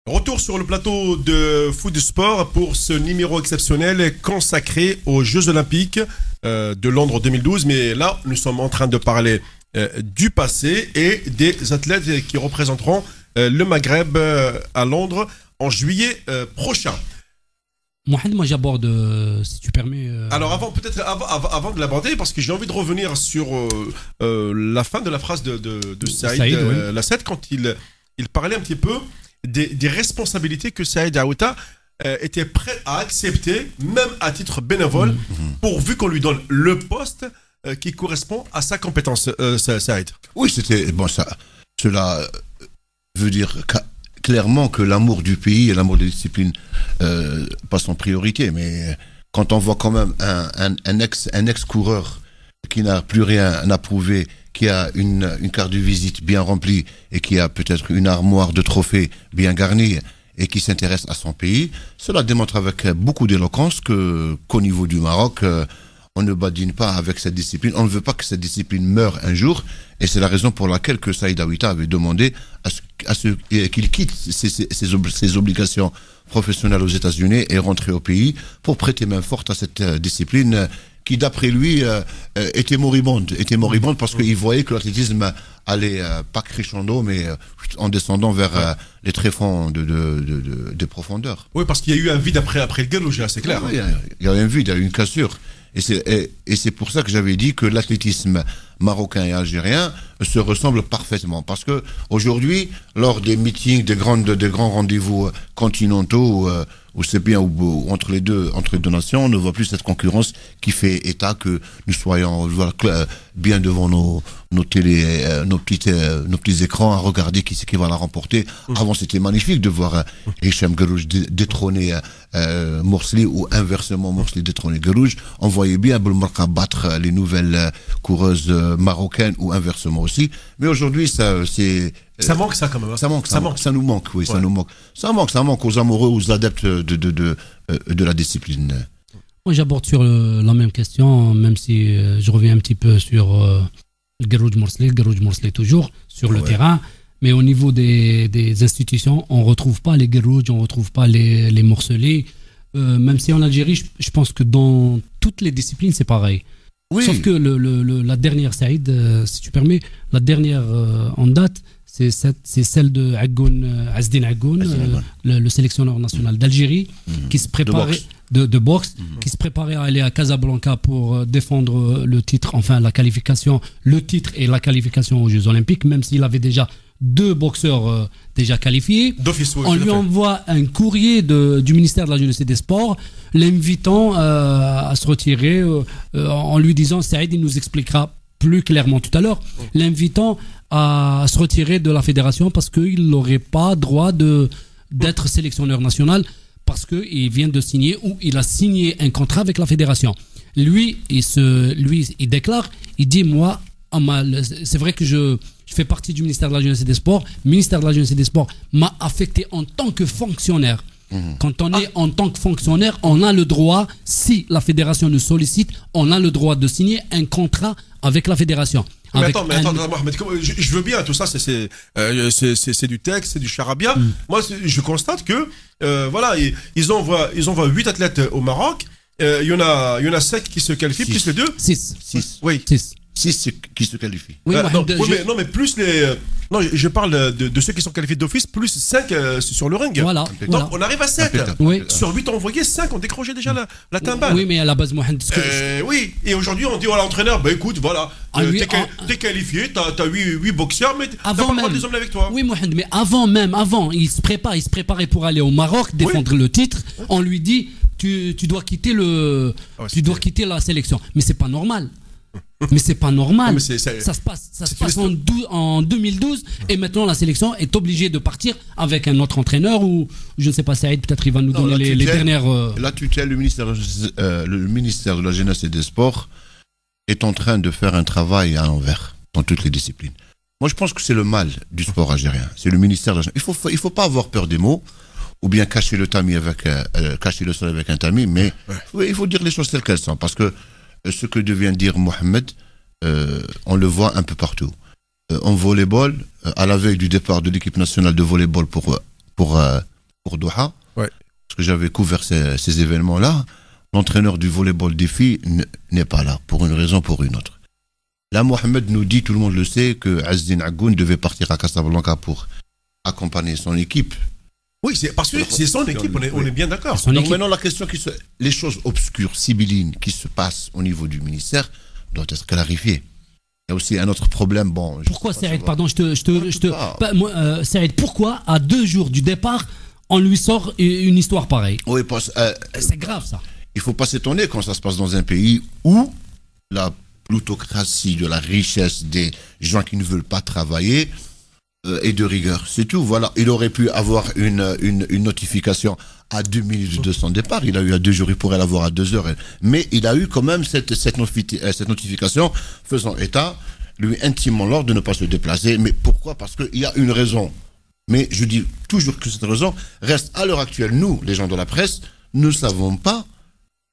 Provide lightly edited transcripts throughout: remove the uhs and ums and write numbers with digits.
Retour sur le plateau de Foot du Sport pour ce numéro exceptionnel consacré aux Jeux Olympiques de Londres 2012. Mais là, nous sommes en train de parler du passé et des athlètes qui représenteront le Maghreb à Londres en juillet prochain. Mohamed, moi j'aborde, si tu permets. Alors avant de l'aborder, parce que j'ai envie de revenir sur la fin de la phrase de Saïd Lasset quand il parlait un petit peu des responsabilités que Saïd Aouta était prêt à accepter, même à titre bénévole, pourvu qu'on lui donne le poste qui correspond à sa compétence, Saïd. Oui, c'était bon. Cela veut dire clairement que l'amour du pays et l'amour des disciplines passent en priorité. Mais quand on voit quand même un ex-coureur qui n'a plus rien à prouver, qui a une carte de visite bien remplie et qui a peut-être une armoire de trophées bien garnie et qui s'intéresse à son pays, cela démontre avec beaucoup d'éloquence qu'au niveau du Maroc, on ne badine pas avec cette discipline. On ne veut pas que cette discipline meure un jour. Et c'est la raison pour laquelle que Saïd Aouita avait demandé qu'il quitte ses obligations professionnelles aux États-Unis et rentrer au pays pour prêter main forte à cette discipline qui, d'après lui, était moribonde parce qu'il voyait que l'athlétisme allait pas crescendo, mais en descendant vers les tréfonds de profondeur. Oui, parce qu'il y a eu un vide après le Guelouj, c'est clair. Oui, il y a eu un vide, il y a eu une cassure. Et c'est pour ça que j'avais dit que l'athlétisme marocain et algérien se ressemblent parfaitement. Parce que aujourd'hui, lors des meetings, des grands rendez-vous continentaux, où c'est bien entre les deux nations, on ne voit plus cette concurrence qui fait état que nous soyons bien devant nos télé, nos petits écrans à regarder qui c'est qui va la remporter. Avant, c'était magnifique de voir Hicham Guelouj détrôner Morsli ou inversement Morsli détrôner Guelouj. On voyait bien Boulmarka battre les nouvelles coureuses marocaines ou inversement aussi. Mais aujourd'hui, ça manque ça quand même. Hein. Ça nous manque, oui, ouais. Ça manque aux amoureux, aux adeptes de la discipline. Moi, j'aborde sur la même question, même si je reviens un petit peu sur le Guerouj Morsli toujours sur le terrain. Mais au niveau des institutions, on ne retrouve pas les Guerouj, on ne retrouve pas les Morsli. Même si en Algérie, je pense que dans toutes les disciplines, c'est pareil. Oui. Sauf que la dernière, Saïd, si tu permets, la dernière en date, c'est celle de Azdin Aggoun, le sélectionneur national d'Algérie, qui se préparait de boxe, qui se préparait à aller à Casablanca pour défendre le titre et la qualification aux Jeux Olympiques, même s'il avait déjà 2 boxeurs déjà qualifiés. On lui envoie un courrier du ministère de la Jeunesse et des Sports l'invitant à se retirer en lui disant, Saïd, il nous expliquera plus clairement tout à l'heure, l'invitant à se retirer de la fédération parce qu'il n'aurait pas droit d'être sélectionneur national parce qu'il vient de signer ou il a signé un contrat avec la fédération. Lui, il déclare, il dit, moi, c'est vrai que je fais partie du ministère de la Jeunesse et des Sports. Le ministère de la Jeunesse et des Sports m'a affecté en tant que fonctionnaire. Quand on est en tant que fonctionnaire, on a le droit, si la fédération nous sollicite, on a le droit de signer un contrat avec la fédération. Mais attends, Mohamed, je veux bien, tout ça, c'est du texte, c'est du charabia. Moi, je constate que, ils envoient 8 athlètes au Maroc. Il y en a 5 qui se qualifient, plus les 2. 6. Oui. 6 qui se qualifient. Oui, mais plus les. Non, je parle de ceux qui sont qualifiés d'office, plus 5 sur le ring. Voilà. Donc, on arrive à 7. Oui. Sur 8 envoyés, 5 ont décroché déjà la timbale. Oui, mais à la base, Mohamed. Oui, et aujourd'hui, on dit à l'entraîneur, écoute, voilà, t'es qualifié, t'as 8 boxeurs, mais t'as pas le droit de les emmener avec toi. Oui, Mohamed, mais avant, il se préparait pour aller au Maroc, défendre le titre. On lui dit, tu dois quitter la sélection. Mais c'est pas normal. Ça se passe en 2012 et maintenant la sélection est obligée de partir avec un autre entraîneur ou je ne sais pas, Saïd, peut-être il va nous donner les dernières. La tutelle, le ministère de la Jeunesse et des Sports est en train de faire un travail à l'envers dans toutes les disciplines. Moi, je pense que c'est le mal du sport algérien. C'est le ministère de la Jeunesse. Il faut pas avoir peur des mots ou bien cacher le sol avec un tamis, mais il faut dire les choses telles qu'elles sont parce que ce que devient dire Mohamed, on le voit un peu partout. En volleyball, à la veille du départ de l'équipe nationale de volleyball pour pour Doha, Ouais. parce que j'avais couvert ces événements-là. L'entraîneur du volleyball des filles n'est pas là, pour une raison ou pour une autre. Là, Mohamed nous dit, tout le monde le sait, que Azzedine Agoun devait partir à Casablanca pour accompagner son équipe. Oui, c'est parce que c'est son équipe, on est bien d'accord. Donc maintenant, la question les choses obscures, sibyllines qui se passent au niveau du ministère doivent être clarifiées. Il y a aussi un autre problème. Bon, pourquoi, Saïd, pardon, Saïd, pourquoi, à 2 jours du départ, on lui sort une histoire pareille? Oui, c'est grave, ça. Il ne faut pas s'étonner quand ça se passe dans un pays où la plutocratie de la richesse des gens qui ne veulent pas travailler est de rigueur. C'est tout. Voilà. Il aurait pu avoir une notification à 2 minutes de son départ. Il a eu à 2 jours, il pourrait l'avoir à 2 heures. Mais il a eu quand même cette notification faisant état, lui intimant l'ordre de ne pas se déplacer. Mais pourquoi? Parce qu'il y a une raison. Mais je dis toujours que cette raison reste à l'heure actuelle. Nous, les gens de la presse, ne savons pas.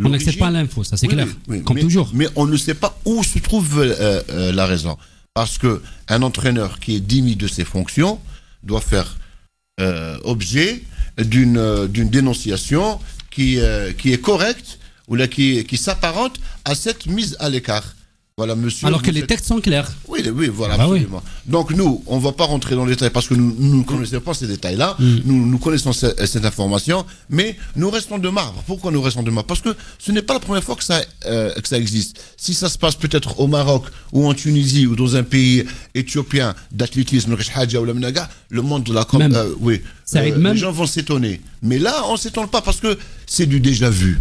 On n'accède pas à l'info, ça c'est clair, comme toujours. Mais on ne sait pas où se trouve la raison. Parce qu'un entraîneur qui est démis de ses fonctions doit faire objet d'une dénonciation qui est correcte ou là, qui s'apparente à cette mise à l'écart. Voilà, monsieur. Alors que les textes sont clairs. Oui, voilà, absolument. Oui. Donc nous, on ne va pas rentrer dans les détails parce que nous ne connaissons pas ces détails-là. Nous connaissons cette information, mais nous restons de marbre. Pourquoi nous restons de marbre? Parce que ce n'est pas la première fois que ça existe. Si ça se passe peut-être au Maroc ou en Tunisie ou dans un pays éthiopien d'athlétisme, le monde de la les gens vont s'étonner. Mais là, on ne s'étonne pas parce que c'est du déjà vu.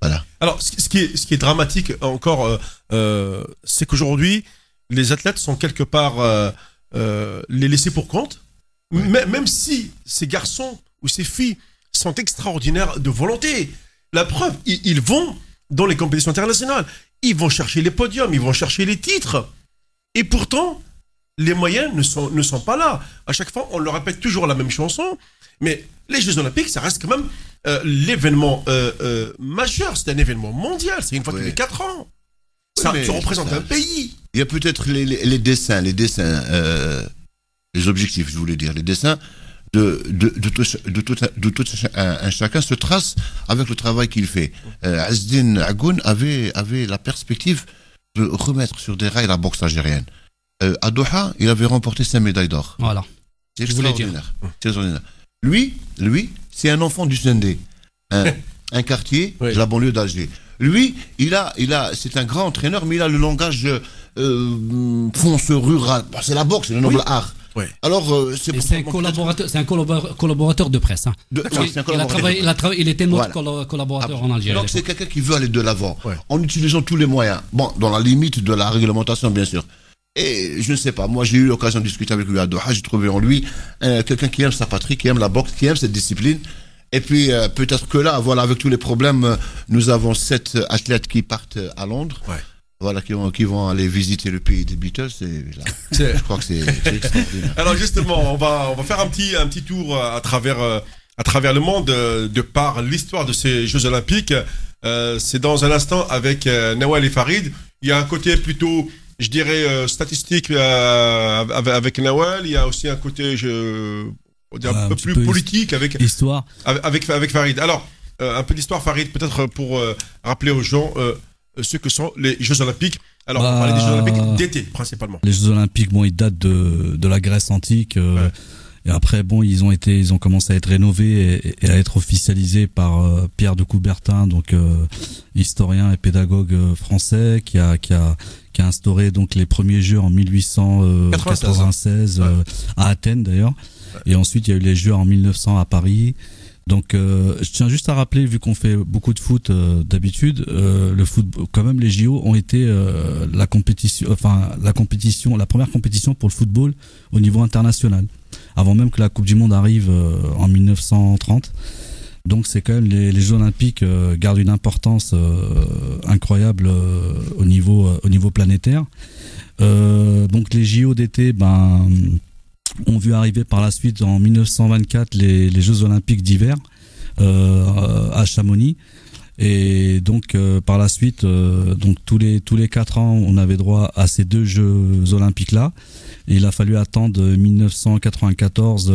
Voilà. Alors, ce qui est dramatique encore, c'est qu'aujourd'hui, les athlètes sont quelque part les laissés pour compte, même si ces garçons ou ces filles sont extraordinaires de volonté. La preuve, ils vont dans les compétitions internationales, ils vont chercher les podiums, ils vont chercher les titres. Et pourtant, les moyens ne sont pas là. À chaque fois, on leur répète toujours la même chanson, mais les Jeux Olympiques, ça reste quand même l'événement majeur. C'est un événement mondial. C'est une fois tous les 4 ans. Ça représente un pays. Il y a peut-être les dessins, les objectifs, je voulais dire. Les dessins de tout un chacun se tracent avec le travail qu'il fait. Azzedine Agoun avait la perspective de remettre sur des rails la boxe algérienne. À Doha, il avait remporté 5 médailles d'or. Voilà. C'est extraordinaire. Lui, c'est un enfant du Sendé, un quartier de la banlieue d'Alger. Lui, c'est un grand entraîneur, mais il a le langage fonceux rural. C'est la boxe, c'est le noble art. Oui. Alors, c'est un collaborateur de presse. Hein. Il était notre collaborateur en Algérie. Donc c'est quelqu'un qui veut aller de l'avant, en utilisant tous les moyens. Bon, dans la limite de la réglementation, bien sûr. Et je ne sais pas, moi j'ai eu l'occasion de discuter avec lui à Doha, j'ai trouvé en lui quelqu'un qui aime sa patrie, qui aime la boxe, qui aime cette discipline. Et puis peut-être que là, voilà, avec tous les problèmes, nous avons 7 athlètes qui partent à Londres, voilà, qui vont aller visiter le pays des Beatles. Je crois que c'est extraordinaire. Alors justement, on va faire un petit tour à travers le monde de par l'histoire de ces Jeux Olympiques. C'est dans un instant avec Nawal et Farid. Il y a un côté plutôt, je dirais, statistique avec Nawal. Il y a aussi un côté, un peu plus politique avec histoire. Avec Farid. Alors, un peu d'histoire, Farid, peut-être pour rappeler aux gens ce que sont les Jeux Olympiques. Alors, on parlait des Jeux Olympiques d'été, principalement. Les Jeux Olympiques, ils datent de la Grèce antique. Et après, ils ont commencé à être rénovés et à être officialisés par Pierre de Coubertin, donc historien et pédagogue français, qui a instauré donc les premiers Jeux en 1896 à Athène d'ailleurs. Et ensuite, il y a eu les Jeux en 1900 à Paris. Donc, je tiens juste à rappeler, vu qu'on fait beaucoup de foot d'habitude, le foot, quand même, les JO ont été la première compétition pour le football au niveau international, avant même que la Coupe du Monde arrive en 1930. Donc, c'est quand même les Jeux Olympiques gardent une importance incroyable au niveau planétaire. Donc, les JO d'été, ont vu arriver par la suite en 1924 les Jeux Olympiques d'hiver à Chamonix. Et donc par la suite, donc tous les 4 ans, on avait droit à ces 2 Jeux olympiques là. Et il a fallu attendre 1994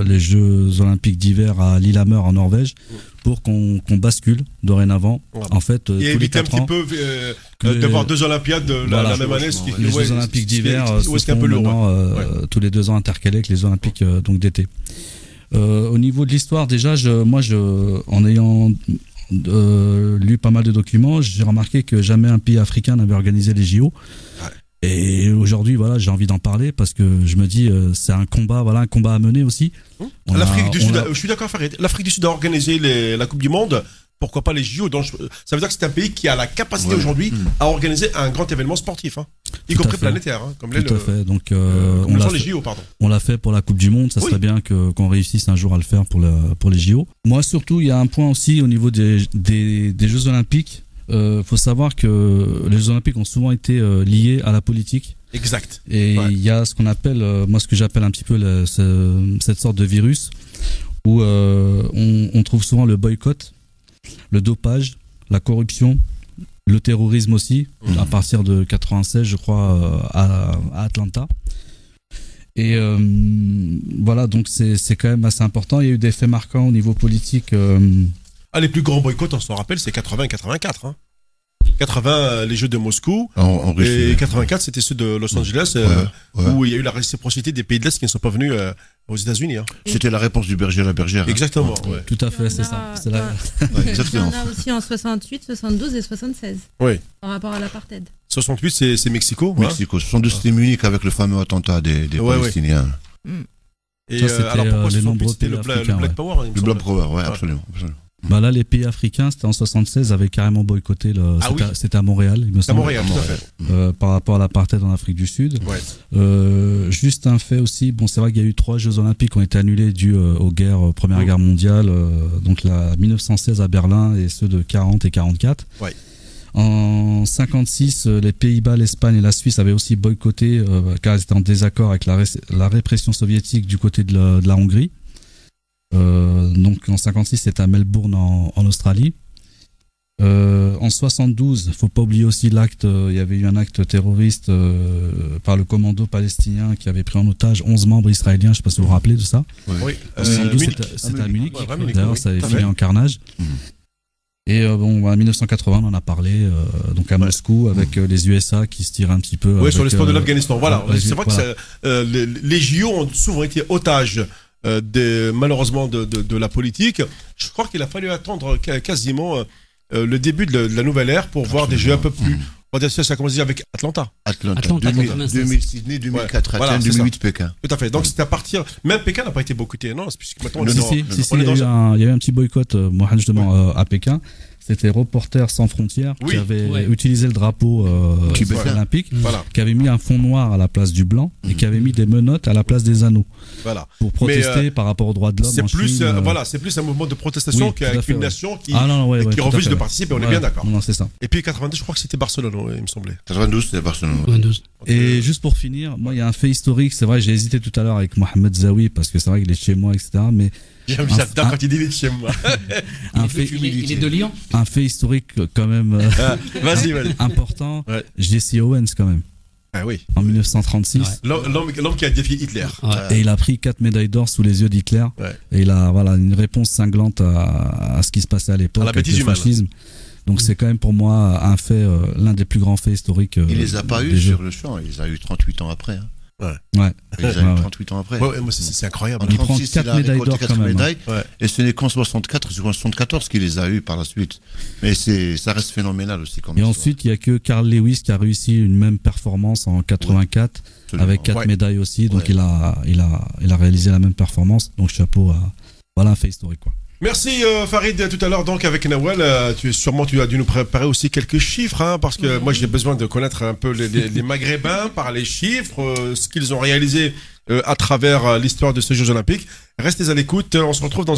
les Jeux olympiques d'hiver à Lillehammer en Norvège pour qu'on bascule dorénavant. Ouais. En fait, et tous les éviter 4 un ans, petit peu d'avoir 2 Olympiades la même année. les Jeux olympiques d'hiver se font maintenant tous les 2 ans intercalés avec les Olympiques donc d'été. Au niveau de l'histoire, déjà, en ayant lu pas mal de documents, j'ai remarqué que jamais un pays africain n'avait organisé les JO. Ouais. Et aujourd'hui, voilà, j'ai envie d'en parler parce que je me dis, c'est un combat à mener aussi. L'Afrique du Sud, je suis d'accord, Farid. L'Afrique du Sud a organisé la Coupe du Monde. Pourquoi pas les JO? Donc, ça veut dire que c'est un pays qui a la capacité aujourd'hui à organiser un grand événement sportif, y compris planétaire, comme tout à fait. Donc, les JO, pardon. On l'a fait pour la Coupe du Monde. Ça serait bien qu'on réussisse un jour à le faire pour les JO. Moi, surtout, il y a un point aussi au niveau des Jeux Olympiques. Faut savoir que les Jeux Olympiques ont souvent été liés à la politique. Exact. Et il y a ce qu'on appelle, moi ce que j'appelle un petit peu cette sorte de virus où on trouve souvent le boycott, le dopage, la corruption, le terrorisme aussi, à partir de 96 je crois à Atlanta. Et voilà, donc c'est quand même assez important. Il y a eu des faits marquants au niveau politique. Les plus grands boycotts, on s'en rappelle, c'est 80 et 84. 80, les Jeux de Moscou. En Russie. Et 84, c'était ceux de Los Angeles, où il y a eu la réciprocité des pays de l'Est qui ne sont pas venus aux États-Unis. C'était la réponse du berger à la bergère. Exactement. Tout à fait, c'est ça. Exactement. Il y en a aussi en 68, 72 et 76. Oui. En rapport à l'apartheid. 68, c'est Mexico. Mexico. 72, c'était Munich avec le fameux attentat des Palestiniens. Et ça, alors pourquoi les nombreux c'était le Black Power? Le Black Power, absolument. Bah là, les pays africains, c'était en 76, avaient carrément boycotté. C'était à Montréal, il me semble. À Montréal, tout à fait. Par rapport à l'apartheid en Afrique du Sud. Ouais. Juste un fait aussi, bon, c'est vrai qu'il y a eu 3 Jeux Olympiques qui ont été annulés dû aux guerres, Première Guerre mondiale, donc la 1916 à Berlin et ceux de 40 et 44. Ouais. En 56, les Pays-Bas, l'Espagne et la Suisse avaient aussi boycotté car ils étaient en désaccord avec la répression soviétique du côté de la Hongrie. Donc en 56, c'était à Melbourne en Australie. En 72, faut pas oublier aussi l'acte. Il y avait eu un acte terroriste par le commando palestinien qui avait pris en otage 11 membres israéliens. Je sais pas si vous vous rappelez de ça. Oui. En 72, c'était à Munich. D'ailleurs, ça avait fini en carnage. Et en 1980, on en a parlé donc à Moscou avec les USA qui se tirent un petit peu. Oui, sur l'espoir de l'Afghanistan. Voilà. C'est vrai que les JO ont souvent été otages. Malheureusement de la politique. Je crois qu'il a fallu attendre quasiment le début de la nouvelle ère pour voir des jeux un peu plus. On va dire ça a commencé avec Atlanta. 2000 Sydney, 2004 Athènes, 2008 Pékin. Tout à fait. Donc c'était à partir. Même Pékin n'a pas été boycotté, non? C'est puisque maintenant il y a eu un petit boycott, moi justement à Pékin. C'était Reporters sans frontières qui avait utilisé le drapeau olympique, qui avait mis un fond noir à la place du blanc et qui avait mis des menottes à la place des anneaux. Voilà. Pour protester par rapport aux droits de l'homme. C'est plus, c'est plus un mouvement de protestation qu'avec une nation qui refuse de participer. On est bien d'accord. Non, c'est ça. Et puis 90, je crois que c'était Barcelone, il me semblait. 92, c'était Barcelone. 92. Et juste pour finir, moi, il y a un fait historique. C'est vrai, j'ai hésité tout à l'heure avec Mohamed Zawi parce que c'est vrai qu'il est chez moi, etc. Mais j'adore quand il dit il est chez moi. Il est de Lyon. Un fait historique quand même vas-y. important. Jesse Owens quand même. Ah oui. En 1936. L'homme qui a défié Hitler. Et il a pris 4 médailles d'or sous les yeux d'Hitler. Et il a une réponse cinglante à ce qui se passait à l'époque avec le fascisme. Donc c'est quand même pour moi un fait, l'un des plus grands faits historiques. Il les a pas eu sur le champ, il les a eu 38 ans après. Il les a eu 38 ans après. C'est incroyable. En 36, il a récolté 4 médailles. Et ce n'est qu'en 74 qu'il les a eu par la suite. Mais ça reste phénoménal aussi. Et ensuite, il n'y a que Carl Lewis qui a réussi une même performance en 84 avec 4 médailles aussi. Donc il a réalisé la même performance. Donc chapeau à... Voilà un fait historique, quoi. Merci Farid, tout à l'heure donc avec Nawal, tu as dû nous préparer aussi quelques chiffres, parce que moi j'ai besoin de connaître un peu les Maghrébins par les chiffres, ce qu'ils ont réalisé à travers l'histoire de ces Jeux Olympiques. Restez à l'écoute, on se retrouve dans un